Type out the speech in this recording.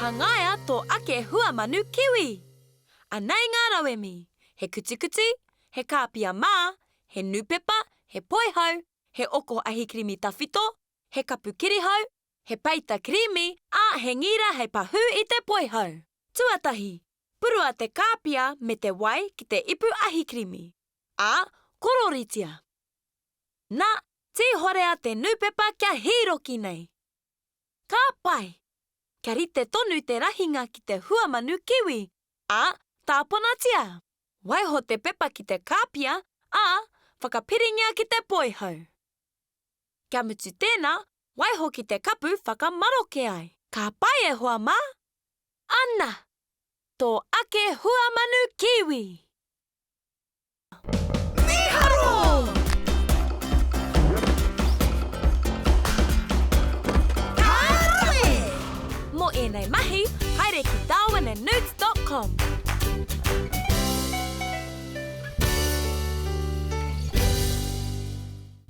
Hangaia tō ake hua manu kiwi. Anei ngā rawemi, he kuchikuchi, he Papier-mâché, he nupepa, he poihau, he oko ahikirimi tawhito, he kapu kirihau, he peita kirimi, a he ngira hei pahu I te poihau. Tuatahi, purua te kāpia me te wai ki te ipu ahikirimi. A kororitia. Nā, tihorea te nupepa kia hiroki nei. Ka pai, kia rite tonu te rahinga ki te hua manu kiwi, a tāponatia. Waiho te pepa ki te kāpia, a whakapiringia ki te poihau. Kia mutu tēnā, waiho ki te kapu whakamaroke ai. Ka pai e hoa mā? Ana, tō ake hua manu kiwi. Miharo! Kārawe! Mo ēnei mahi, haere ki darwinandnewts.com.